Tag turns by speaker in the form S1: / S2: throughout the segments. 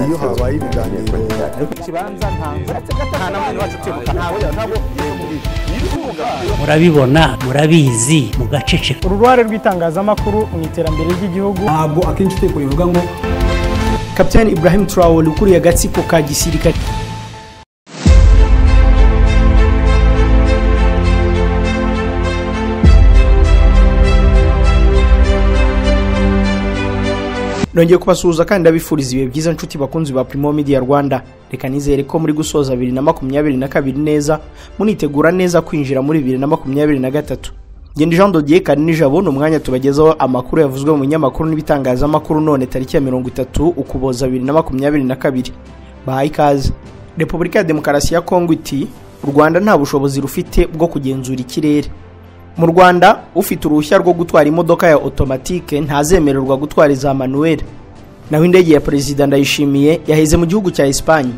S1: iyo habaye ibiganiro
S2: kibanza nta namwe wacu tubuka ntawe ntabwo
S3: murabibona murabizi mugaceceka.
S4: Uruhare rw'itangazamakuru mu iterambere ry'igihugu
S5: ntabwo akenshi iteko rivuga ngo
S4: Captain Ibrahim Traoré ukuriye agatsiko ka gisirikare. Nongeye kubasuhuza kandi abifuriza ibihe byiza nshuti bakunzi ba Primo Media Rwanda. Reka nizere ko muri gusoza 2022 neza munitegura neza kwinjira muri 2023. Ngende Jean Dodier Karini Jabo n'umwanya tubagezaho amakuru yavuzwe mu nyamakuru n'ibitangazamakuru none tariki ya 30 ukuboza 2022. Bahaye ikaze. Repubulika ya Demokarasi ya Kongo iti u Rwanda nta bushobozi rufite bwo kugenzura ikirere. Mu Rwanda ufite uruhushya rwo gutwara imodoka ya automatique ntazemererwa gutwara za manuel. Naho indege ya President Ndayishimiye yaheze mu gihugu cya Espagne.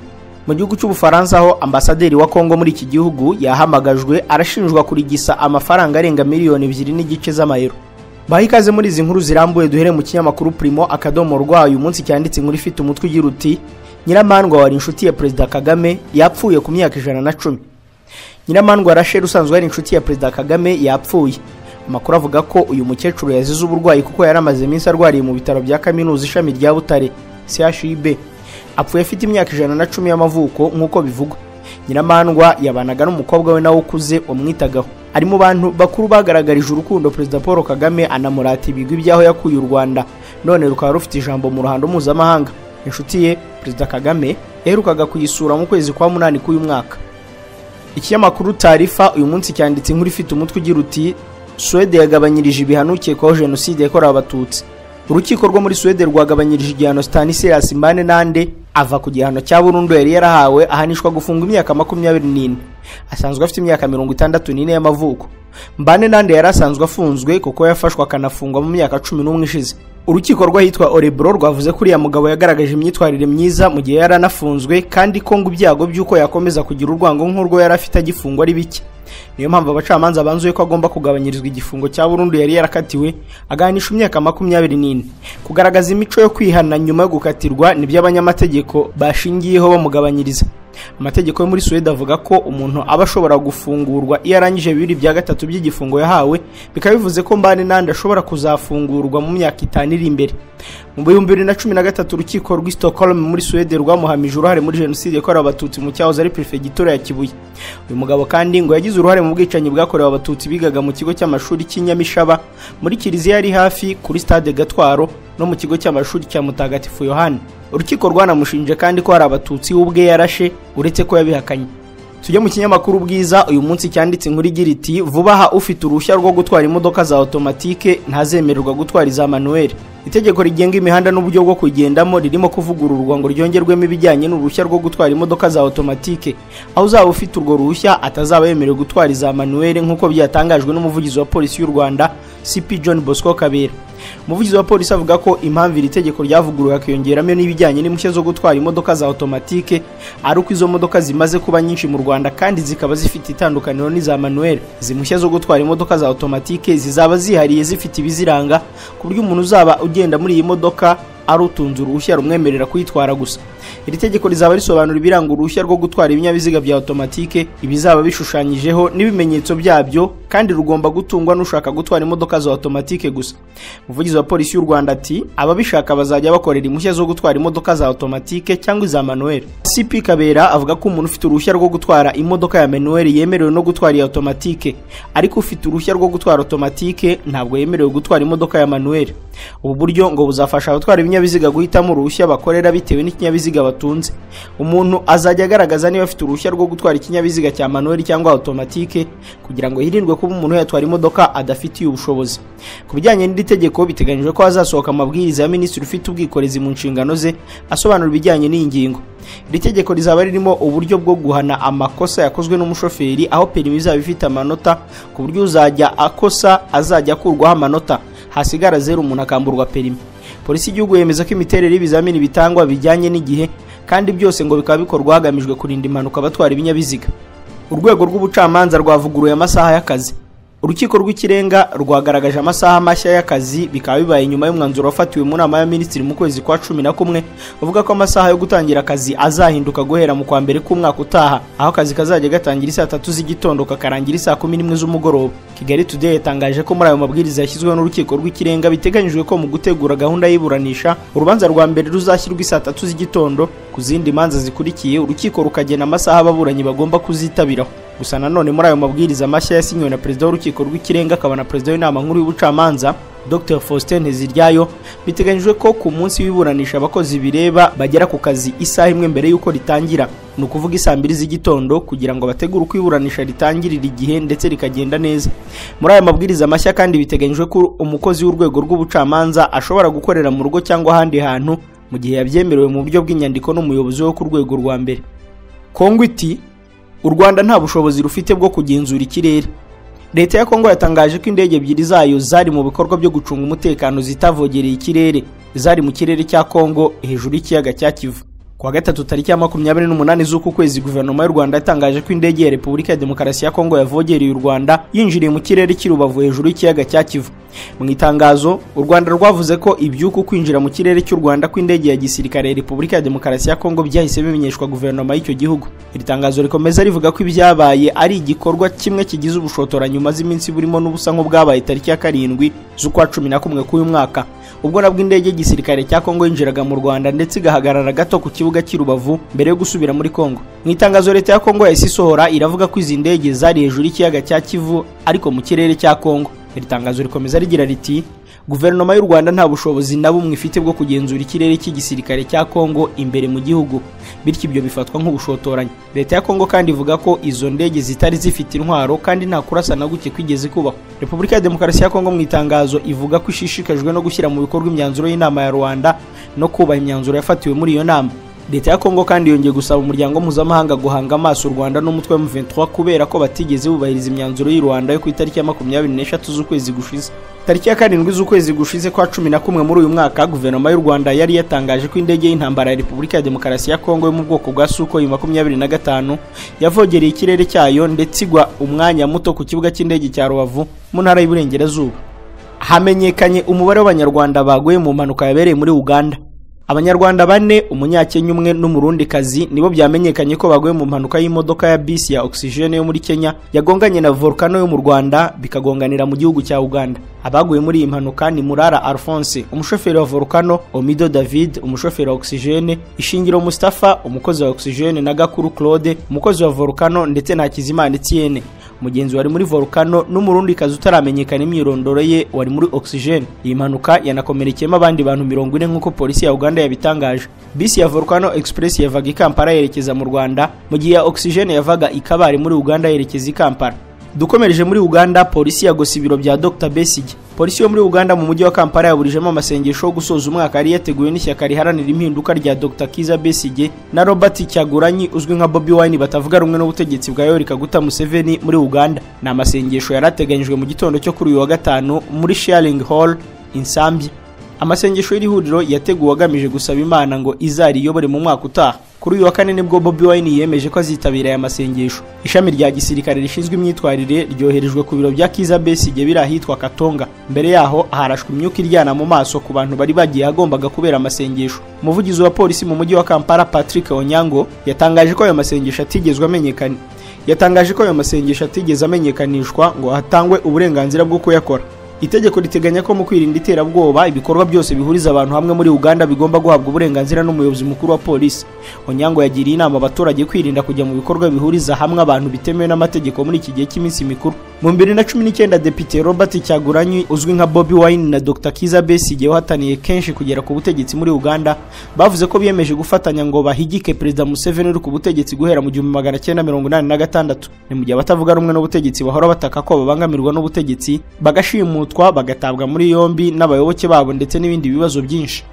S4: Mu gihugu cy'Ubufaransa aho ambasaderi wa Kongo muri iki gihugu yahamagajwe arashinjwa kurigisa amafaranga arenga miliyoni 2.5 z'amayero. Bahikaze muri izi nkuru zirambuye duhere mu kinyamakuru Primo akadomo rwa uyu munsi cyanditse inkuru ifite umutwe ugira uti Nyiramandwa wari inshuti ya President Kagame yapfuye ku myaka 110. Nyiramandwa Rachel usanzwe ari inshuti ya President Kagame yapfuye. Amakuru avuga ko uyu mukecuru yazize uburwayi kuko yaramaze iminsi arwariye mu bitaro bya kaminuza ishami rya Butare CHUB. Apfuye afite imyaka 110 y'amavuko nkuko bivugwa. Nyiramandwa yabanaga n'umukobwa we nawe ukuze umwitagaho. Ari mu bantu bakuru bagaragarije urukundo President Paul Kagame anamurata ibigwi byaho yakuye u Rwanda none rukaba rufite ijambo mu ruhando mpuzamahanga. Inshuti ye President Kagame yaherukaga kuyisura mu kwezi kwa 8 k'uyu mwaka. Ikinyamakuru Taarifa uyu munsi cyanditse inkuru ifite umutwe ugira uti Swede yagabanyirije ibihanuke ko jenoside yakorewe abatutsi. Urukiko rwo muri Swede rwagabanyirije igihano Stanislas Mbanenande ava ku gihano cya burundu yari yarahawe ahanishwa gufunga imyaka 24. Asanzwe afite imyaka 64 y'amavuko. Mbanenande yari asanzwe afunzwe kuko yafashwe akanafungwa mu myaka 11 ishize. Urukiko rwahitwa Orebro rwavuze ko uriya mugabo yagaragaje imyitwarire myiza mu gihe yari anafunzwe kandi ko ngo ibyago by'uko yakomeza kugira urwango nk'urwo yari afite agifungwa ari bike. Niyo mpamvu abacamanza banzuye ko agomba kugabanyirizwa igifungo cya burundu yari yarakatiwe agahanisha imyaka 24. Kugaragaza imico yo kwihana nyuma yo gukatirwa nibyo abanyamategeko bashingiyeho bamugabanyiriza. Amategeko yo muri Sweden avuga ko umuntu aba ashobora gufungurwa iyo arangije 2/3 by'igifungo yahawe, bikaba bivuze ko Mbanenande ashobora kuzafungurwa mu myaka 5 iri imbere. Mu 2013 urukiko rw'i Stockholm muri Sweden rwamuhamije uruhare muri jenoside yakorewe abatutsi mu cyahoze ari prefegitura ya Kibuye. Uyu mugabo kandi ngo yagize uruhare mu bwicanyi bwakorewe abatutsi bigaga mu kigo cy'amashuri cy'Inyamishaba, muri kiliziya yari hafi kuri stade Gatwaro no mu kigo cy'amashuri cya Mutagatifu Yohani. Urukiko rwanamushinje kandi ko hari abatutsi ubwe yarashe uretse ko yabihakanye. Tujya mu kinyamakuru Bwiza uyu munsi cyanditse inkuru igira iti vubaha ufite uruhushya rwo gutwara imodoka za automatique ntazemererwa gutwara za manuel. Itegeko rigenga imihanda n'uburyo bwo kugendamo ririmo kuvugururwa ngo ryongerwemo ibijyanye n'uruhushya rwo gutwara imodoka za automatique, aho uzaba ufite urwo ruhushya atazaba yemerewe gutwara za manuel nk'uko byatangajwe n'umuvugizi wa polisi y'u Rwanda CP John Bosco Kabera. Umuvugizi wa polisi avuga ko impamvu iri tegeko ryavuguruwe akiyongeramo n'ibijyanye n'impushya zo gutwara imodoka za automatique ari uko izo modoka zimaze kuba nyinshi mu Rwanda kandi zikaba zifite itandukaniro n'iza manuel. Izi mpushya zo gutwara imodoka za automatique zizaba zihariye zifite ibiziranga ku buryo umuntu uzaba ugenda muri iyi modoka ari utunze uruhushya rumwemerera kuyitwara gusa. Iri tegeko rizaba risobanura ibiranga uruhushya rwo gutwara ibinyabiziga bya automatique, ibizaba bishushanyijeho n'ibimenyetso byabyo, kandi rugomba gutungwa n'ushaka gutwara imodoka za automatique gusa. Umuvugizi wa polisi y'u Rwanda ati ababishaka bazajya bakorera impushya zo gutwara imodoka za automatique cyangwa za manuel. CP Kabera avuga ko umuntu ufite uruhushya rwo gutwara imodoka ya manuel yemerewe no gutwara ya automatique, ariko ufite uruhushya rwo gutwara automatique ntabwo yemerewe gutwara imodoka ya manuel. Ubu buryo ngo buzafasha abatwara ibinyabiziga guhitamo uruhushya bakorera bitewe n'ikinyabiziga batunze. Umuntu azajya agaragaza niba afite uruhushya rwo gutwara ikinyabiziga cya manuel cyangwa automatique kugira ngo hirindwe kuba umuntu yatwara imodoka adafitiye ubushobozi. Ku bijyanye n'iri tegeko biteganyijwe ko hazasohoka amabwiriza ya minisitiri ufite ubwikorezi mu nshingano ze asobanura ibijyanye n'iyi ngingo. Iri tegeko rizaba ririmo uburyo bwo guhana amakosa yakozwe n'umushoferi, aho perimi izaba ifite amanota ku buryo uzajya akosa azajya akurwaho amanota, hasigara 0 umuntu akamburwa perimi. Polisi y'igihugu yemeza ko imiterere y'ibizamini bitangwa bijyanye n'igihe kandi byose ngo bikaba bikorwa hagamijwe kurinda impanuka abatwara ibinyabiziga. Urwego rw'ubucamanza rwavuguruye amasaha y'akazi. urukiko rw'ikirenga rwagaragaje amasaha mashya y'akazi bikaba bibaye nyuma y'umwanzuro wafatiwe mu nama ya minisitiri mu kwezi kwa 11 uvuga ko amasaha yo gutangira akazi azahinduka guhera mu kwa mbere k'umwaka utaha, aho akazi kazajya gatangira saa 3 z'igitondo kakarangira saa 11 z'umugoroba. Kigali Today yatangaje ko muri ayo mabwiriza yashyizweho n'urukiko rw'ikirenga biteganyijwe ko mu gutegura gahunda y'iburanisha urubanza rwa mbere ruzashyirwa saa 3 z'igitondo, ku zindi manza zikurikiye urukiko rukagena amasaha ababuranyi bagomba kuzitabiraho. Gusa nanone muri ayo mabwiriza mashya yasinywe na perezida w'urukiko rw'ikirenga akaba na perezida w'inama nkuru y'ubucamanza Dr Faustin Nteziryayo, biteganyijwe ko ku munsi w'iburanisha abakozi bireba bagera ku kazi isaha imwe mbere y'uko ritangira, ni ukuvuga saa 2 z'igitondo, kugira ngo bategure uko iburanisha ritangirira igihe ndetse rikagenda neza. Muri aya mabwiriza mashya kandi biteganyijwe ko umukozi w'urwego rw'ubucamanza ashobora gukorera mu rugo cyangwa ahandi hantu mu gihe yabyemerewe mu buryo bw'inyandiko n'umuyobozi wo ku rwego rwa mbere. Kongo iti u Rwanda nta bushobozi rufite bwo kugenzura ikirere. Leta ya Kongo yatangaje ko indege ebyiri zayo zari mu bikorwa byo gucunga umutekano zitavogereye ikirere, zari mu kirere cya Kongo hejuru y'ikiyaga cya Kivu. Kwa gatatu tariki ya 28 z'uku kwezi guverinoma y'u Rwanda yatangaje ko indege ya Repubulika ya Demokarasi ya Kongo yavogereye u Rwanda yinjiriye mu kirere cy'Urubavu hejuru y'ikiyaga cya Kivu. Mu itangazo u Rwanda rwavuze ko ibyuko kwinjira mu kirere cy'u Rwanda kw'indege ya gisirikare ya Repubulika ya Demokarasi ya Kongo byahise bimenyeshwa guverinoma y'icyo gihugu. Iri tangazo rikomeza rivuga ko ibyabaye ari igikorwa kimwe kigize ubushotora nyuma z'iminsi burimo n'ubusa nko bwabaye tariki ya 7 z'ukwa 11 k'uyu mwaka, ubwo nabwo indege y'igisirikare cya Kongo yinjiraga mu Rwanda ndetse igahagarara gato ku kibuga cy'Urubavu mbere yo gusubira muri Kongo. Mu itangazo leta ya Kongo yahise isohora iravuga ko izi ndege zari hejuru y'ikiyaga cya Kivu ariko mu kirere cya Kongo. Iri tangazo rikomeza rigira riti guverinoma y'u Rwanda nta bushobozi na bumwe ifite bwo kugenzura ikirere cy'igisirikare cya Kongo imbere mu gihugu, bityo ibyo bifatwa nk'ubushotoranyi. Leta ya Kongo kandi ivuga ko izo ndege zitari zifite intwaro kandi nta kurasa na guke kwigeze kubaho. Repubulika ya Demokarasi ya Kongo mu itangazo ivuga ko ishishikajwe no gushyira mu bikorwa imyanzuro y'inama ya Rwanda no kubaha imyanzuro yafatiwe muri iyo nama. Leta ya Kongo kandi yongeye gusaba umuryango mpuzamahanga guhanga amaso u Rwanda n'umutwe wa M23 kubera ko batigeze bubahiriza imyanzuro y'u Rwanda yo ku itariki ya 23 z'ukwezi gushize. Tariki ya 7 z'ukwezi gushize kwa 11 muri uyu mwaka guverinoma y'u Rwanda yari yatangaje ko indege y'intambara ya Repubulika ya Demokarasi ya Kongo yo mu bwoko bwa Sukhoi 25 yavogereye ikirere cyayo ndetse igwa umwanya muto ku kibuga cy'indege cya Rubavu mu ntara y'Iburengerazuba. Hamenyekanye umubare w'Abanyarwanda baguye mu mpanuka yabereye muri Uganda. Abanyarwanda 4, umunyakenya umwe n'umurundikazi nibo byamenyekanye ko baguye mu mpanuka y'imodoka ya bisi ya Oxygene yo muri Kenya yagonganye na Volcano yo mu Rwanda bikagonganira mu gihugu cya Uganda. Abaguye muri iyi mpanuka ni Murara Alphonse, umushoferi wa Volcano, Omido David, umushoferi wa Oxygene, Ishingiro Mustafa, umukozi wa Oxygene, na Gakuru Claude, umukozi wa Volcano, ndetse na Hakizimana Etienne, umugenzi wari muri Volcano n'umurundikazi utaramenyekana imyirondoro ye wari muri Oxygene. Iyi mpanuka yanakomerekeyemo abandi bantu 40 nk'uko polisi ya Uganda yabitangaje. Bisi ya Volcano Express yavaga i Kampala yerekeza mu Rwanda, mu gihe ya Oxygene yavaga i Kabale muri Uganda yerekeza i Kampala. Dukomereje muri Uganda, polisi yagose ibiro bya Dr Besigye. Polisi yo muri Uganda mu mujyi wa Kampala yaburijemo amasengesho yo gusoza umwaka yari yateguwe n'ishyaka riharanira impinduka rya Dr Kiza Besigye na Robert Kyagulanyi uzwi nka Bobi Wine batavuga rumwe n'ubutegetsi bwa Yoweri Kaguta Museveni muri Uganda. Ni amasengesho yarateganyijwe mu gitondo cyo kuri uyu wa gatanu muri Sharing Hall Insambye. Amasengesho y'ihuriro yateguwe agamije gusaba Imana ngo izariyobore mu mwaka utaha. Kuri uyu wa kane nibwo Bobi Wine yemeje ko azitabira aya masengesho. Ishami rya gisirikare rishinzwe imyitwarire ryoherejwe ku biro bya Kiza Besigye biri ahitwa Katonga. Mbere yaho harashwe imyuka iryana mu maso ku bantu bari bagiye agombaga kubera amasengesho. Umuvugizi wa polisi mu mujyi wa Kampala Patrick Onyango yatangaje ko ayo masengesho atigeze amenyekanishwa ngo hatangwe uburenganzira bwo kuyakora. Itegeko riteganya ko mu kwirinda iterabwoba ibikorwa byose bihuriza abantu hamwe muri Uganda bigomba guhabwa uburenganzira n'umuyobozi mukuru wa polisi. Onyango yagiriye inama abaturage kwirinda kujya mu bikorwa bihuriza hamwe abantu bitemewe n'amategeko muri iki gihe cy'iminsi mikuru. Mu 2019 Depite Robert Kyagulanyi uzwi nka Bobi Wine na Dr Kiza Besigye wahataniye kenshi kugera ku butegetsi muri Uganda bavuze ko biyemeje gufatanya ngo bahigike Perezida Museveni uri ku butegetsi guhera mu 1986. Ni mu gihe abatavuga rumwe n'ubutegetsi bahora bataka ko babangamirwa n'ubutegetsi bagashimutwa bagatabwa muri yombi n'abayoboke babo ndetse n'ibindi bibazo byinshi.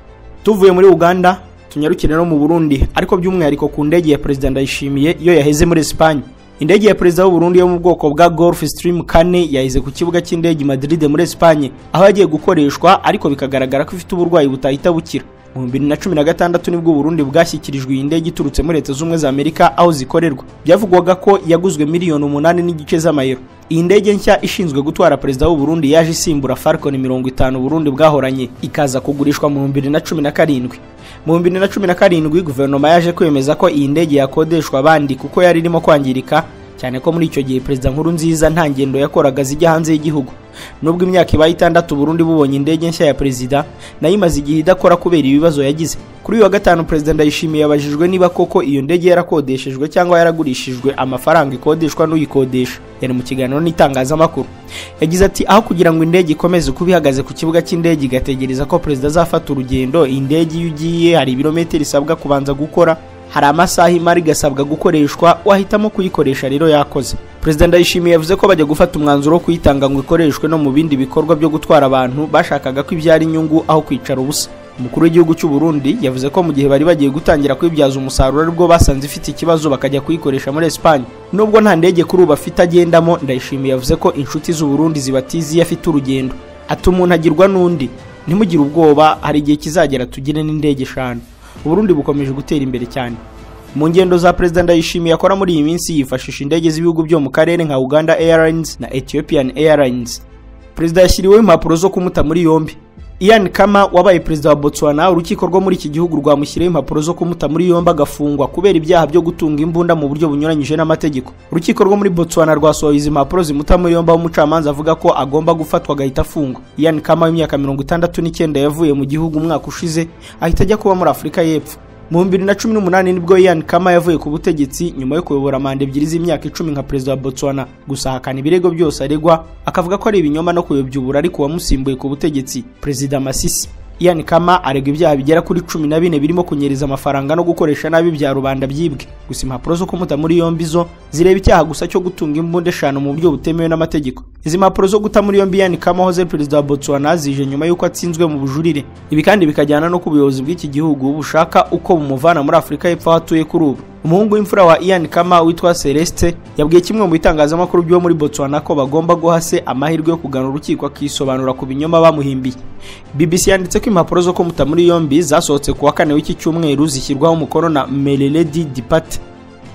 S4: Tuvuye muri Uganda tunyarukire no mu Burundi, ariko by'umwihariko ku ndege ya Perezida Ndayishimiye iyo yaheze muri Espagne. Indege ya Perezida w'u Burundi yo mu bwoko bwa Gulfstream 4 yaheze ku kibuga cy'indege Madrid muri Espagne aho yagiye gukoreshwa, ariko bikagaragara ko ifite uburwayi butahita bukira. Mu 2016 nibwo Burundi bwashyikirijwe iyi ndege iturutse muri Leta z'Ubumwe za Amerika aho zikorerwa. Byavugwaga ko yaguzwe miliyoni 8 n'igice z'amayero. iyi ndege nshya ishinzwe gutwara perezida w'u Burundi yaje isimbura Falcon 50 Burundi bwahoranye ikaza kugurishwa mu 2017. Mu 2017 guverinoma yaje kwemeza ko iyi ndege yakodeshwa abandi kuko yari irimo kwangirika, cyane ko muri icyo gihe perezida Nkurunziza nta ngendo yakoraga zijya hanze y'igihugu. Nubwo imyaka ibaye 6 Burundi bubonye indege nshya ya perezida, nayo imaze igihe idakora kubera ibibazo yagize. Kuri uyu wa gatanu perezida Ndayishimiye yabajijwe niba koko iyo ndege yarakodeshejwe cyangwa yaragurishijwe amafaranga ikodeshwa n'uyikodesha. Yari mu kiganiro n'itangazamakuru. Yagize ati aho kugira ngo indege ikomeze kuba ihagaze ku kibuga cy'indege igategereza ko perezida azafata urugendo, indege iyo ugiye hari ibirometero isabwa kubanza gukora, hari amasaha imari gasabwa gukoreshwa, wahitamo kuyikoresha rero yakoze. Perezida Ndayishimiye yavuze ko bajya gufata umwanzuro wo kuyitanga ngo ikoreshwe no mu bindi bikorwa byo gutwara abantu, bashakaga ko ibyara inyungu aho kwicara ubusa. Umukuru w'igihugu cy'u Burundi yavuze ko mu gihe bari bagiye gutangira kwibyaza umusaruro aribwo basanze ifite ikibazo bakajya kuyikoresha muri Espagne. Nubwo nta ndege kuri ubu afite agendamo, Ndayishimiye yavuze ko inshuti z'u Burundi zibatizi afite urugendo. Ati umuntu agirwa n'undi, ntimugire ubwoba, hari igihe kizagera tugire n'indege 5. Burundi bukomeje gutera imbere cyane. Mu ngendo za perezida Ndayishimiye akora muri iyi minsi yifashisha indege z'ibihugu byo mu karere nka Uganda Airlines na Ethiopian Airlines. Perezida yashyiriweho impapuro zo kumuta muri yombi. Ian Kama wabaye perezida wa Botswana, urukiko rwo muri iki gihugu rwamushyiriyeho impapuro zo kumuta muri yombi agafungwa kubera ibyaha byo gutunga imbunda mu buryo bunyuranyije n'amategeko. Urukiko rwo muri Botswana rwasohoye izi impapuro zimuta muri yombi, umucamanza avuga ko agomba gufatwa agahita afungwa. Ian Kama w'imyaka 69 yavuye mu gihugu umwaka ushize ahita ajya kuba muri Afurika y'Epfo. Mu 2018 nibwo Ian Kama yavuye ku butegetsi nyuma yo kuyobora manda 2 z'imyaka 10 nka perezida wa Botswana. Gusa hakana ibirego byose aregwa, akavuga ko ari ibinyoma no kuyobya ubura ariko wamusimbuye ku butegetsi Perezida Masisi. Ian Kama aregwa ibyaha bigera kuri 14 birimo kunyereza amafaranga no gukoresha nabi bya rubanda byibwe. Gusa impapuro zo kumuta muri yombi zo zireba icyaha gusa cyo gutunga imbunda 5 mu buryo butemewe n'amategeko. Izi impapuro zo guta muri yombi Ian Kama hoze perezida wa Botswana zije nyuma y'uko atsinzwe mu bujurire. Ibi kandi bikajyana no kubuyobozi bw'iki gihugu bushaka uko bumuvana muri Afurika y'Epfo hatuye kuri ubu. Umuhungu w'imfura wa Ian Kama witwa Celeste yabwiye kimwe mu bitangazamakuru byo muri Botswana ko bagomba guhase amahirwe yo kugana urukiko akisobanura ku binyoma bamuhimbiye. BBC yanditse ko impapuro zo kumuta muri yombi zasohotse ku wa 4 w'iki cyumweru zishyirwaho umukono na Meleledi Dipat.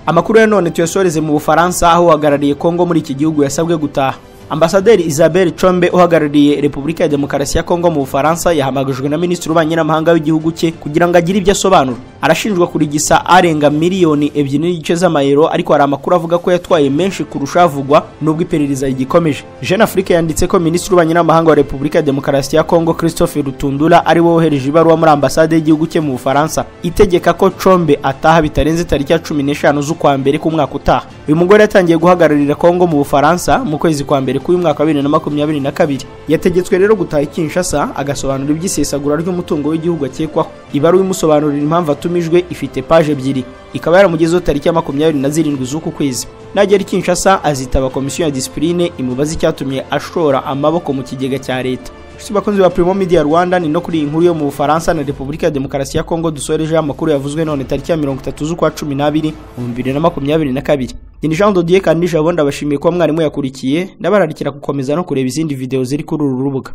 S4: Amakuru ya none tuyasoreze mu Bufaransa aho uhagarariye Kongo muri iki gihugu yasabwe gutaha. Ambasaderi Isabelle Chombe uhagarariye Repubulika ya Demokarasi ya Kongo mu Bufaransa yahamagajwe na Minisitiri w'Ububanyi n'Amahanga w'igihugu cye kugira ngo agire ibyo asobanura. Arashinjwa kurigisa arenga miliyoni 2.5 z'amayero, ariko hari amakuru avuga ko yatwaye menshi kurusha avugwa nubwo iperereza rigikomeje. Jeune Afrique yanditse ko Minisitiri w'Ububanyi n'Amahanga wa Repubulika ya Demokarasi ya Kongo Christophe Rutundura ari we wohereje ibaruwa muri ambasade y'igihugu cye mu Bufaransa itegeka ko Chombe ataha bitarenze tariki ya 15 z'ukwa mbere ku mwaka utaha. Uyu mugore yatangiye guhagararira Kongo mu Bufaransa mu kwezi kwa mbere k'uyu mwaka wa 2022. Yategetswe rero gutaha Kinshasa agasobanura iby'isesagura ry'umutungo w'igihugu akekwaho. Ibaruwa imusobanurira impamvu atumijwe ifite page 2, ikaba yaramugezeho tariki ya 27 z'uku kwezi. Nagera Kinshasa azitaba komisiyo ya discipline imubaza icyatumye ashora amaboko mu kigega cya leta. Bakunzi ba Primo Media Rwanda, ni no kuri inkuru yo mu Bufaransa na Repubulika ya Demokarasi ya Kongo dusoreje amakuru yavuzwe none tariki ya 30 z'ukwa 12 mu 2022. Ni Jean Dodier kandi jabonda bashimiye ko mwarimu yakurikiye, ndabararikira gukomeza no kureba izindi video ziri kuri uru rubuga.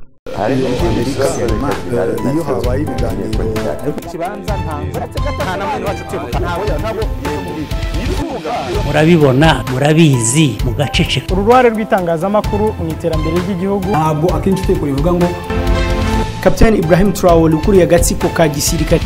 S1: iyo habaye ibiganiro
S2: kibanza nta namwe wacu kwibuka ntawe
S3: murabibona murabizi mugaceceka.
S6: Uruhare rw'itangazamakuru mu iterambere ry'igihugu
S5: ntabwo akenshi iteko rivuga ngo
S4: Kapiteni Ibrahim Traoré ukuriye agatsiko ka gisirikare